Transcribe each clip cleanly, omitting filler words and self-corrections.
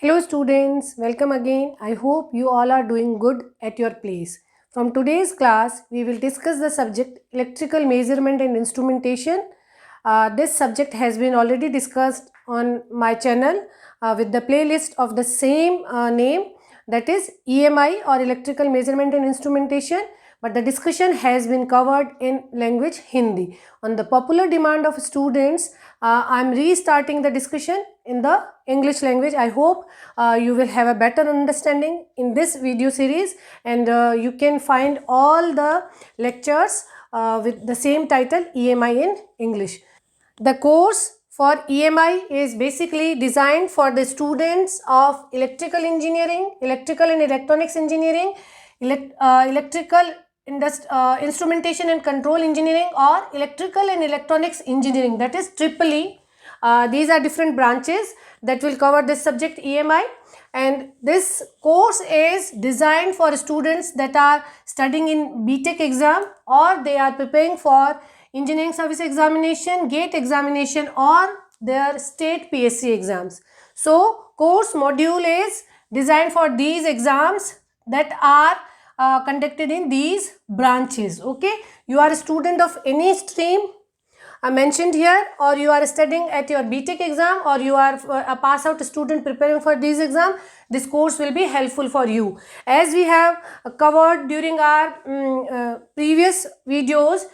Hello students, welcome again. I hope you all are doing good at your place. From today's class, we will discuss the subject electrical measurement and instrumentation. This subject has been already discussed on my channel with the playlist of the same name, that is EMI or electrical measurement and instrumentation, but the discussion has been covered in language Hindi. On the popular demand of students, I am restarting the discussion in the English language. I hope you will have a better understanding in this video series, and you can find all the lectures with the same title, EMI in English. The course for EMI is basically designed for the students of electrical engineering, electrical and electronics engineering, electrical instrumentation and control engineering, or electrical and electronics engineering, that is EEE. These are different branches that will cover this subject EMI, and this course is designed for students that are studying in BTech exam, or they are preparing for engineering service examination, GATE examination, or their state PSC exams. So course module is designed for these exams that are conducted in these branches. Okay, you are a student of any stream mentioned here, or you are studying at your BTech exam, or you are a pass out student preparing for this exam, this course will be helpful for you. As we have covered during our previous videos,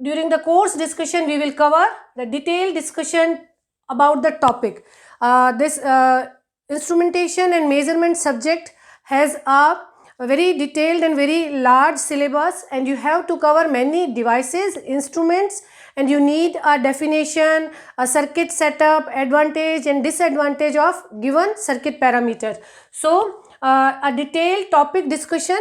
during the course discussion we will cover the detailed discussion about the topic. This instrumentation and measurement subject has a very detailed and very large syllabus, and you have to cover many devices, instruments, and you need a definition, a circuit setup, advantage and disadvantage of given circuit parameter. So a detailed topic discussion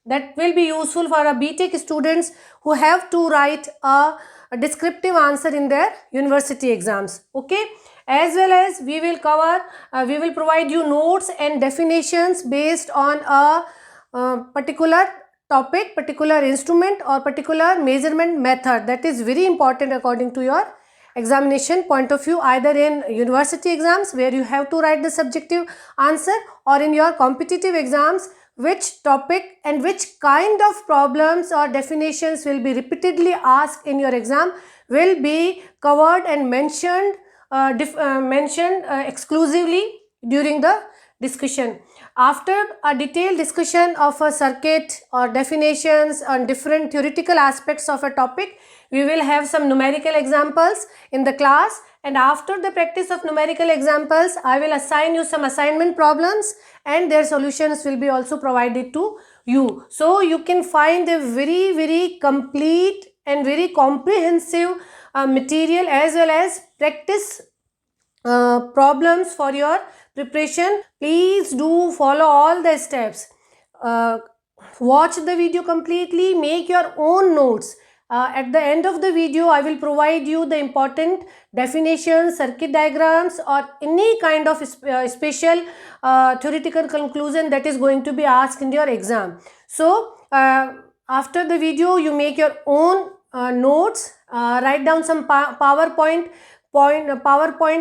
that will be useful for a BTech students who have to write a descriptive answer in their university exams. Okay, as well as we will cover, we will provide you notes and definitions based on a particular topic, particular instrument, or particular measurement method that is very important according to your examination point of view, either in university exams where you have to write the subjective answer, or in your competitive exams, which topic and which kind of problems or definitions will be repeatedly asked in your exam will be covered and mentioned exclusively during the discussion. After a detailed discussion of a circuit or definitions on different theoretical aspects of a topic, we will have some numerical examples in the class, and after the practice of numerical examples, I will assign you some assignment problems and their solutions will be also provided to you. So you can find a very complete and very comprehensive material as well as practice problems for your preparation. Please do follow all the steps. Watch the video completely, make your own notes. At the end of the video, I will provide you the important definitions, circuit diagrams, or any kind of special theoretical conclusion that is going to be asked in your exam. So after the video, you make your own notes, write down some PowerPoint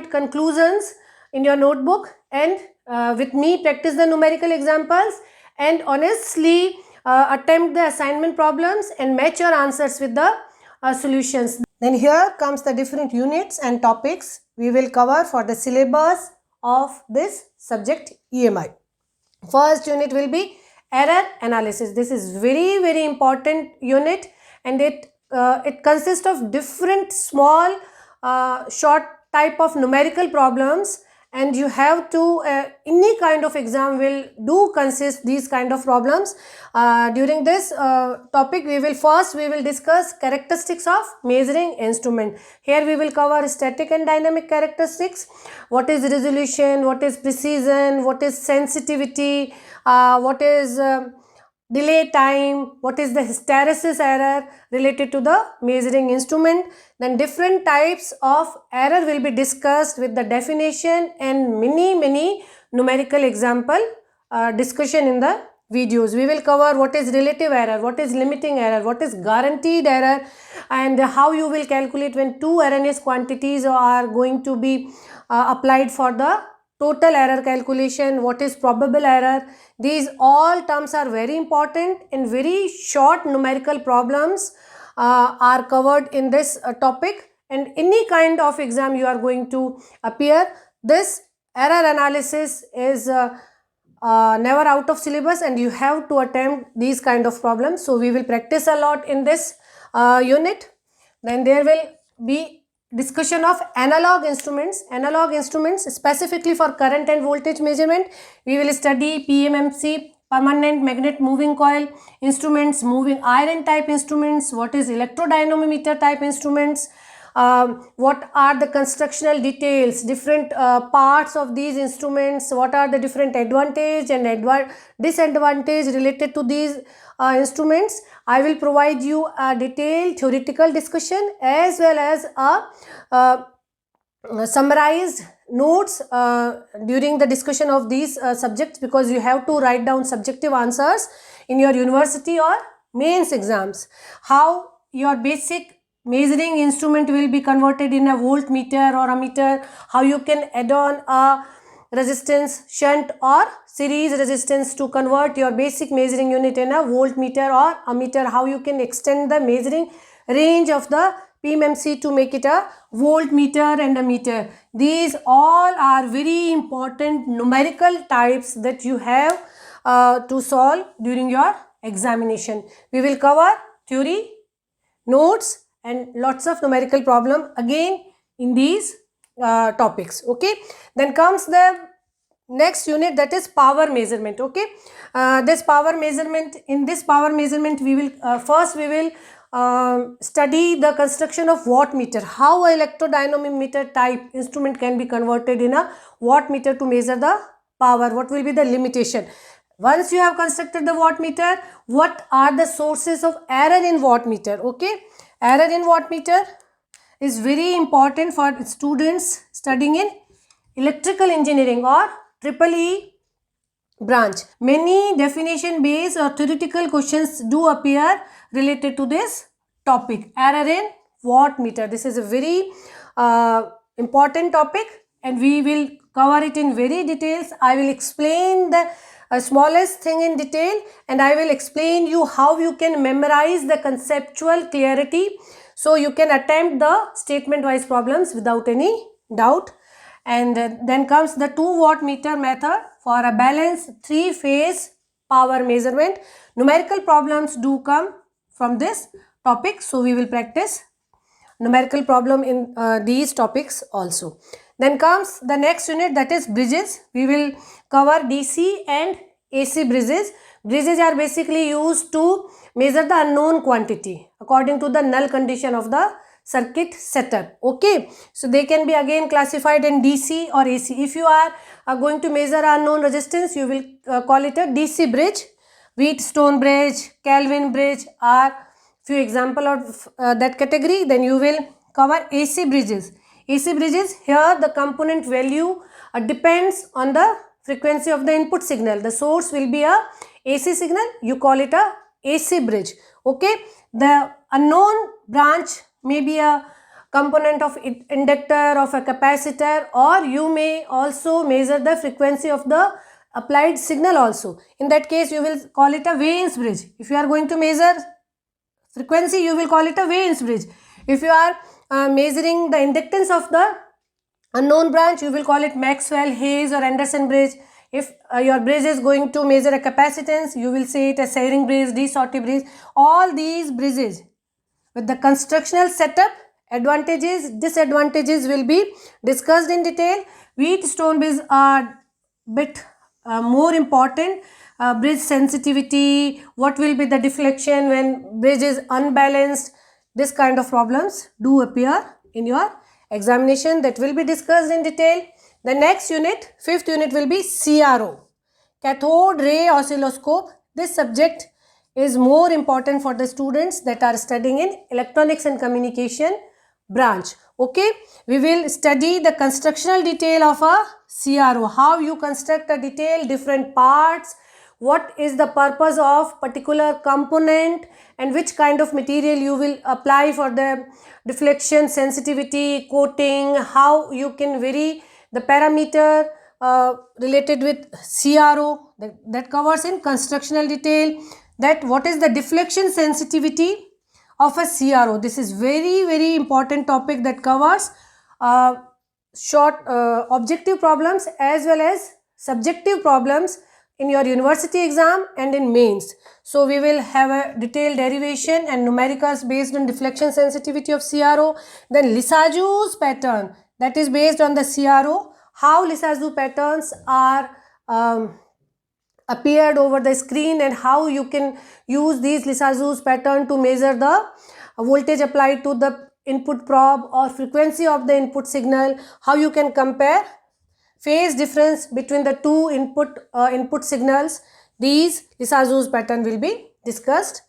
conclusions in your notebook, and with me practice the numerical examples, and honestly attempt the assignment problems and match your answers with the solutions. Then here comes the different units and topics we will cover for the syllabus of this subject EMI. First unit will be error analysis. This is very important unit, and it consists of different small short type of numerical problems, and you have to any kind of exam will do consist these kind of problems. During this topic we will discuss characteristics of measuring instrument. Here we will cover static and dynamic characteristics, what is resolution, what is precision, what is sensitivity, what is delay time, what is the hysteresis error related to the measuring instrument. Then different types of error will be discussed with the definition and many numerical example discussion in the videos. We will cover what is relative error, what is limiting error, what is guaranteed error, and how you will calculate when two erroneous quantities are going to be applied for the total error calculation, what is probable error. These all terms are very important, and very short numerical problems are covered in this topic. And any kind of exam you are going to appear, this error analysis is never out of syllabus, and you have to attempt these kind of problems. So we will practice a lot in this unit. Then there will be discussion of analog instruments. Analog instruments specifically for current and voltage measurement. We will study PMMC, permanent magnet moving coil instruments, moving iron type instruments, what is electrodynamometer type instruments, what are the constructional details, different parts of these instruments, what are the different advantage and disadvantage related to these instruments. I will provide you a detailed theoretical discussion as well as a summarized notes during the discussion of these subjects, because you have to write down subjective answers in your university or mains exams. How your basic measuring instrument will be converted in a voltmeter or ammeter, how you can add on a resistance, shunt or series resistance to convert your basic measuring unit in a voltmeter or ammeter, how you can extend the measuring range of the PMMC to make it a voltmeter and a meter. These all are very important numerical types that you have to solve during your examination. We will cover theory, notes and lots of numerical problem again in these topics. Okay, then comes the next unit, that is power measurement. Okay, this power measurement, in this power measurement we will first we will study the construction of wattmeter, how a electrodynamometer type instrument can be converted in a wattmeter to measure the power, what will be the limitation. Once you have constructed the wattmeter, what are the sources of error in wattmeter. Okay, error in wattmeter is very important for students studying in electrical engineering or EEE branch. Many definition based or theoretical questions do appear related to this topic, error in wattmeter. This is a very important topic and we will cover it in very details. I will explain the smallest thing in detail, and I will explain you how you can memorize the conceptual clarity so you can attempt the statement wise problems without any doubt. And then comes the 2 wattmeter method for a balanced 3-phase power measurement. Numerical problems do come from this topic, so we will practice numerical problem in these topics also. Then comes the next unit, that is bridges. We will cover DC and AC bridges. Bridges are basically used to measure the unknown quantity according to the null condition of the circuit setup. Okay, so they can be again classified in DC or AC. If you are going to measure unknown resistance, you will call it a DC bridge. Wheatstone bridge, Kelvin bridge are few example of that category. Then you will cover AC bridges. AC bridges, here the component value depends on the frequency of the input signal. The source will be a AC signal, you call it a AC bridge. Okay, the unknown branch may be a component of inductor, of a capacitor, or you may also measure the frequency of the applied signal also. In that case you will call it a Vane's bridge. If you are going to measure frequency, you will call it a Vane's bridge. If you are measuring the inductance of the unknown branch, you will call it Maxwell, Hayes or Anderson bridge. If your bridge is going to measure a capacitance, you will say it a Seyring bridge, de Sauty bridge. All these bridges with the constructional setup, advantages, disadvantages will be discussed in detail. Wheatstone bridges are bit more important. Bridge sensitivity, what will be the deflection when bridge is unbalanced. This kind of problems do appear in your examination, that will be discussed in detail. The next unit, 5th unit, will be CRO, cathode ray oscilloscope. This subject is more important for the students that are studying in electronics and communication branch. Okay, we will study the constructional detail of a CRO, how you construct a detail, different parts, what is the purpose of particular component and which kind of material you will apply for the deflection, sensitivity, coating, how you can vary the parameter related with CRO, that covers in constructional detail that what is the deflection sensitivity of a CRO. This is very important topic that covers short objective problems as well as subjective problems in your university exam and in mains. So we will have a detailed derivation and numericals based on deflection sensitivity of CRO. Then Lissajous pattern, that is based on the CRO, how Lissajous patterns are appeared over the screen and how you can use these Lissajous pattern to measure the voltage applied to the input probe or frequency of the input signal, how you can compare phase difference between the two input signals. These Lissajous pattern will be discussed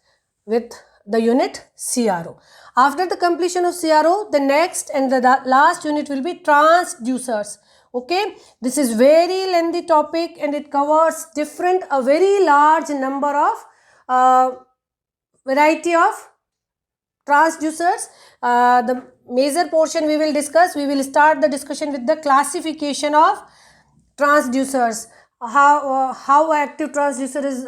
with the unit CRO. After the completion of CRO, the next and the last unit will be transducers. Okay, this is very lengthy topic and it covers a very large number of variety of transducers. The major portion we will discuss. We will start the discussion with the classification of transducers. How active transducer is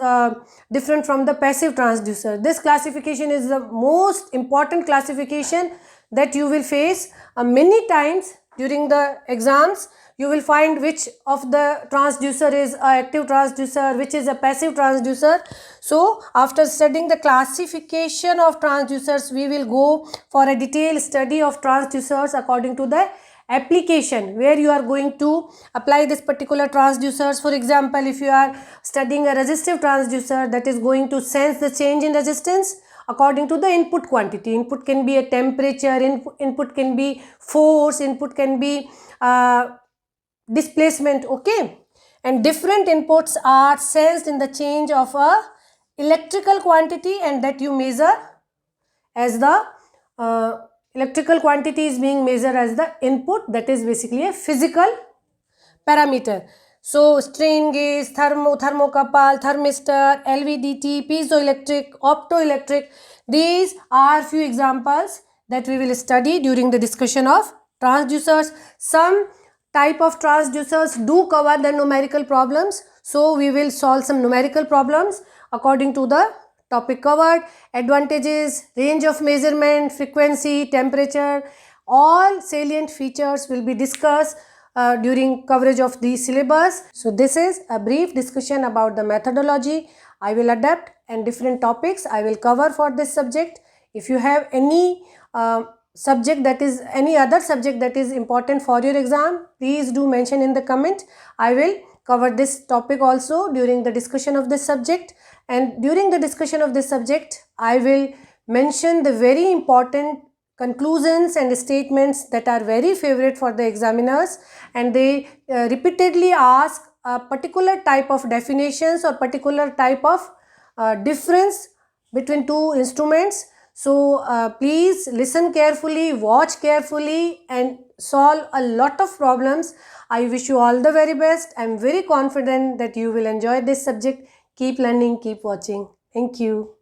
different from the passive transducer. This classification is the most important classification that you will face many times during the exams. You will find which of the transducer is an active transducer, which is a passive transducer. So after studying the classification of transducers, we will go for a detailed study of transducers according to the application where you are going to apply this particular transducers. For example, if you are studying a resistive transducer, that is going to sense the change in resistance according to the input quantity. Input can be a temperature, input can be force, input can be displacement. Okay, and different inputs are sensed in the change of a electrical quantity, and that you measure as the electrical quantity is being measured as the input. That is basically a physical parameter. So strain gauge, thermocouple, thermistor, LVDT, piezoelectric, optoelectric, these are few examples that we will study during the discussion of transducers. Some type of transducers do cover the numerical problems, so we will solve some numerical problems according to the topic covered. Advantages, range of measurement, frequency, temperature, all salient features will be discussed during coverage of the syllabus. So this is a brief discussion about the methodology I will adapt and different topics I will cover for this subject. If you have any other subject that is important for your exam, please do mention in the comment. I will cover this topic also during the discussion of this subject, and during the discussion of this subject I will mention the very important conclusions and statements that are very favorite for the examiners, and they repeatedly ask a particular type of definitions or particular type of difference between two instruments. So please listen carefully, watch carefully and solve a lot of problems. I wish you all the very best. I am very confident that you will enjoy this subject. Keep learning, keep watching. Thank you.